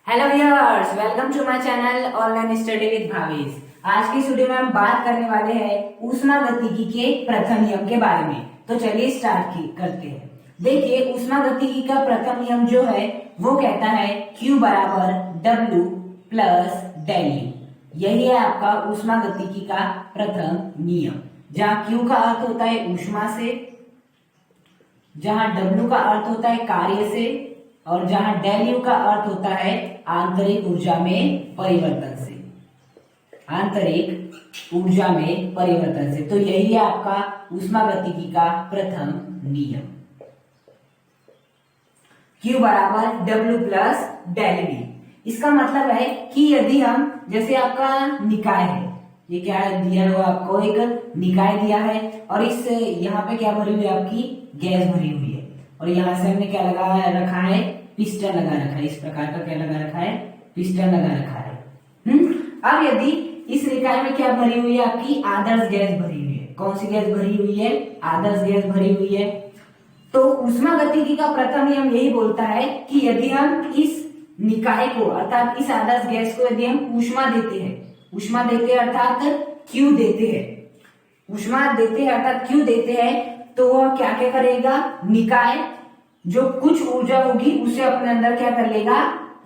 Hello viewers, welcome to my channel online study with Bhavesh. आज की इस वीडियो में हम बात करने वाले हैं ऊष्मागतिकी के प्रथम नियम के बारे में। तो चलिए करते हैं। देखिए, ऊष्मागतिकी का प्रथम नियम जो है वो कहता है Q बराबर W प्लस डेल U। यही है आपका ऊष्मागतिकी का प्रथम नियम, जहाँ Q का अर्थ होता है ऊष्मा से, जहाँ W का अर्थ होता है कार्य से, और जहां डेल यू का अर्थ होता है आंतरिक ऊर्जा में परिवर्तन से, आंतरिक ऊर्जा में परिवर्तन से। तो यही है आपका ऊष्मागतिकी का प्रथम नियम, Q बराबर W प्लस डेल V। इसका मतलब है कि यदि हम, जैसे आपका निकाय है, ये क्या है दिया हुआ, आपको एक निकाय दिया है और इस यहाँ पे क्या भरी हुई है, आपकी गैस भरी हुई है, और यहाँ से हमने क्या लगा रखा है, पिस्टन लगा रखा है। इस प्रकार का क्या लगा रखा है, पिस्टन लगा रखा है। अब यदि इस निकाय में क्या भरी हुई है, आपकी आदर्श गैस भरी हुई है। कौन सी गैस भरी हुई है, आदर्श गैस भरी हुई है। तो ऊष्मागतिकी का प्रथम नियम यही बोलता है कि यदि हम इस निकाय को, अर्थात इस आदर्श गैस को यदि हम ऊष्मा देते हैं, ऊष्मा देते हैं अर्थात Q देते हैं, ऊष्मा देते हैं अर्थात Q देते हैं, तो वह क्या क्या करेगा, निकाय जो कुछ ऊर्जा होगी उसे अपने अंदर क्या कर लेगा,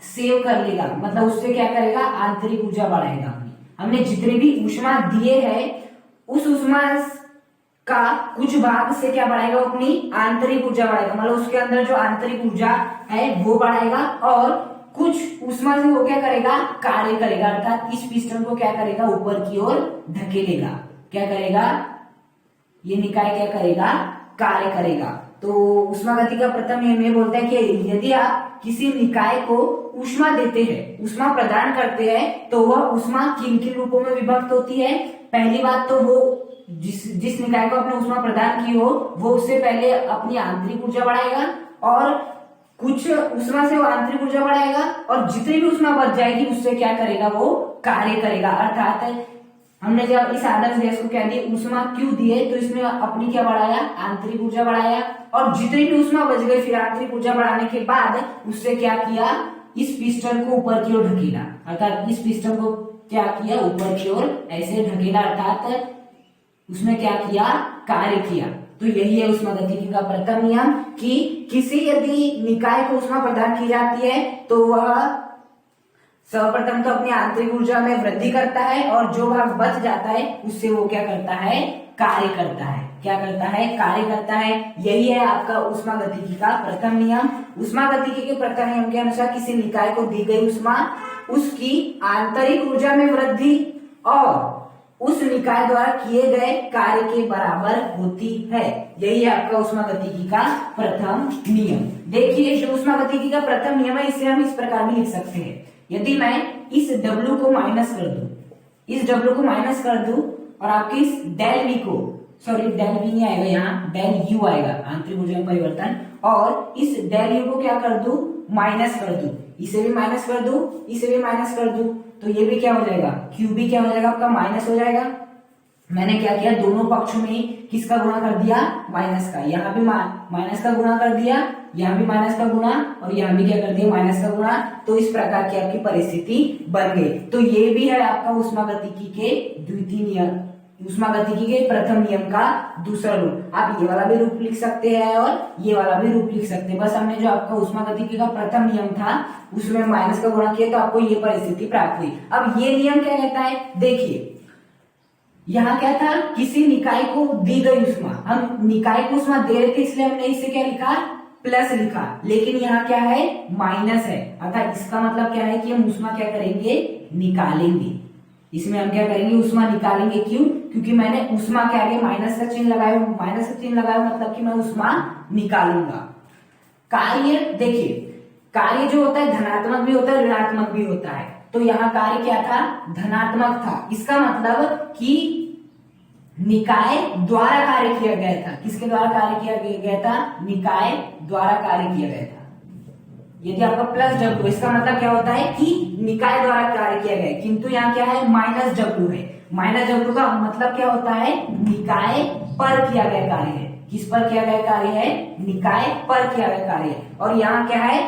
सेव कर लेगा। मतलब उससे क्या करेगा, आंतरिक ऊर्जा बढ़ाएगा। हमने जितने भी ऊष्मा दिए हैं उस ऊष्मा का कुछ भाग से क्या बढ़ाएगा, अपनी आंतरिक ऊर्जा बढ़ाएगा। मतलब उसके अंदर जो आंतरिक ऊर्जा है वो बढ़ाएगा, और कुछ ऊष्मा से वो क्या करेगा, कार्य करेगा। अर्थात इस पिस्टन को क्या करेगा, ऊपर की ओर धकेलेगा। क्या करेगा, ये निकाय क्या करेगा, कार्य करेगा। तो ऊष्मागतिकी का प्रथम नियम ये बोलता है कि यदि आप किसी निकाय को ऊष्मा देते हैं, ऊष्मा प्रदान करते हैं, तो वह ऊष्मा किन किन रूपों में विभक्त होती है। पहली बात तो वो जिस निकाय को आपने ऊष्मा प्रदान की हो वो उससे पहले अपनी आंतरिक ऊर्जा बढ़ाएगा, और कुछ ऊष्मा से वो आंतरिक ऊर्जा बढ़ाएगा, और जितनी भी ऊष्मा बच जाएगी उससे क्या करेगा, वो कार्य करेगा। अर्थात हमने जब इस आदर्श गैस को क्या दिया, ऊष्मा Q दिए, तो इसने अपनी क्या बढ़ाया, आंतरिक ऊर्जा बढ़ाया, और जितनी भी ऊष्मा बच गई फिर आंतरिक ऊर्जा बढ़ाने के बाद उससे क्या किया, इस पिस्टन को ऊपर की ओर ढकेला। अर्थात इस पिस्टन को क्या किया, ऊपर की ओर ऐसे ढकेला, अर्थात उसने क्या किया, कार्य किया। तो यही है ऊष्मागतिकी का प्रथम नियम कि किसी यदि निकाय को ऊष्मा प्रदान की जाती है तो वह सर्वप्रथम तो अपनी आंतरिक ऊर्जा में वृद्धि करता है, और जो भाग बच जाता है उससे वो क्या करता है, कार्य करता है। क्या करता है, कार्य करता है। यही है आपका ऊष्मागतिकी का प्रथम नियम। ऊष्मागतिकी के प्रथम नियम के अनुसार किसी निकाय को दी गई ऊष्मा उसकी आंतरिक ऊर्जा में वृद्धि और उस निकाय द्वारा किए गए कार्य के बराबर होती है। यही है आपका ऊष्मागतिकी का प्रथम नियम। देखिए, जो ऊष्मागतिकी का प्रथम नियम है इसे हम इस प्रकार भी लिख सकते हैं। यदि मैं इस W को माइनस कर दूं, इस W को माइनस कर दूं, और आपके इस डेल V को, सॉरी डेल V नहीं आएगा, यहाँ डेल U आएगा, आंतरिक ऊर्जा में परिवर्तन, और इस डेल U को क्या कर दूं, माइनस कर दूं, इसे भी माइनस कर दूं, इसे भी माइनस कर दूं, तो ये भी क्या हो जाएगा, Q भी क्या हो जाएगा, आपका माइनस हो जाएगा। मैंने क्या किया, दोनों पक्षों में किसका गुणा कर दिया, माइनस का। यहाँ भी माइनस का गुणा कर दिया, यहाँ भी माइनस का गुणा, और यहाँ भी क्या कर दिया, माइनस का गुणा। तो इस प्रकार की आपकी परिस्थिति बन गई। तो ये भी है आपका ऊष्मागतिकी के द्वितीय नियम, ऊष्मागतिकी के प्रथम नियम का दूसरा रूप। आप ये वाला भी रूप लिख सकते हैं और ये वाला भी रूप लिख सकते हैं। बस हमने जो आपका ऊष्मागतिकी का प्रथम नियम था उसमें माइनस का गुणा किया तो आपको ये परिस्थिति प्राप्त हुई। अब ये नियम क्या कहता है, देखिए यहाँ क्या था, किसी निकाय को दी गई ऊष्मा, हम निकाय को ऊष्मा दे रहे थे इसलिए हमने इसे क्या लिखा, प्लस लिखा, लेकिन यहाँ क्या है, माइनस है। अर्थात इसका मतलब क्या है कि हम ऊष्मा क्या करेंगे, निकालेंगे। इसमें हम क्या करेंगे, ऊष्मा निकालेंगे। क्यों, क्योंकि मैंने ऊष्मा के आगे माइनस का चिन्ह लगाया, माइनस का चिन्ह लगाया मतलब कि मैं ऊष्मा निकालूंगा। कार्य, देखिए कार्य जो होता है धनात्मक भी होता है, ऋणात्मक भी होता है। तो यहाँ कार्य क्या था, धनात्मक था। इसका मतलब कि निकाय द्वारा कार्य किया गया था। किसके द्वारा कार्य किया गया था, निकाय द्वारा कार्य किया गया था। यदि आपका प्लस W, इसका मतलब क्या होता है कि निकाय द्वारा कार्य किया गया है, किंतु यहाँ क्या है, माइनस W है। माइनस W का मतलब क्या होता है, निकाय पर किया गया कार्य है। किस पर किया गया कार्य है, निकाय पर किया गया कार्य है। और यहाँ क्या है,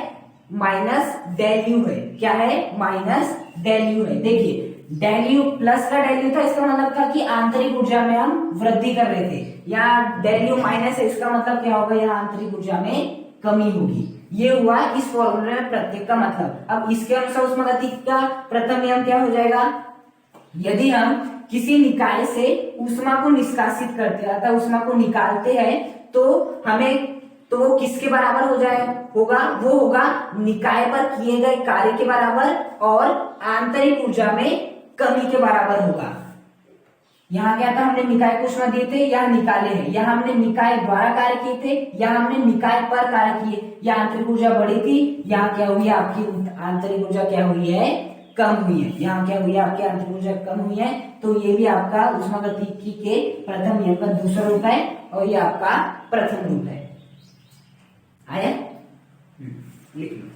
माइनस डेल यू है। क्या है? माइनस डेल यू है। देखिए डेल यू प्लस का डेल यू था, इसका मतलब था कि आंतरिक ऊर्जा में हम वृद्धि कर रहे थे। या डेल यू माइनस है, इसका मतलब क्या होगा? यहाँ आंतरिक ऊर्जा में कमी होगी। ये हुआ इस फॉर्मूले में प्रत्येक का मतलब। अब इसके अनुसार उष्मागतिकी का प्रथम नियम क्या हो जाएगा? यदि हम किसी निकाय से ऊष्मा को निष्कासित करते हैं अर्थात ऊष्मा को निकालते हैं तो हमें तो वो किसके बराबर हो जाए होगा? वो होगा निकाय पर किए गए कार्य के बराबर और आंतरिक ऊर्जा में कमी के बराबर होगा। यहाँ क्या था? हमने निकाय को ऊष्मा दिए थे, यहाँ निकाले हैं। यहाँ हमने निकाय द्वारा कार्य किए थे, यहाँ हमने निकाय पर कार्य किए। यहाँ आंतरिक ऊर्जा बढ़ी थी, यहाँ क्या हुई? आपकी आंतरिक ऊर्जा क्या हुई है? कम हुई है। यहाँ क्या हुई है? आपकी आंतरिक ऊर्जा कम हुई है। तो ये भी आपका ऊष्मागतिकी के प्रथम नियम का दूसरा रूप है और ये आपका प्रथम रूप है। आया? लिख लो।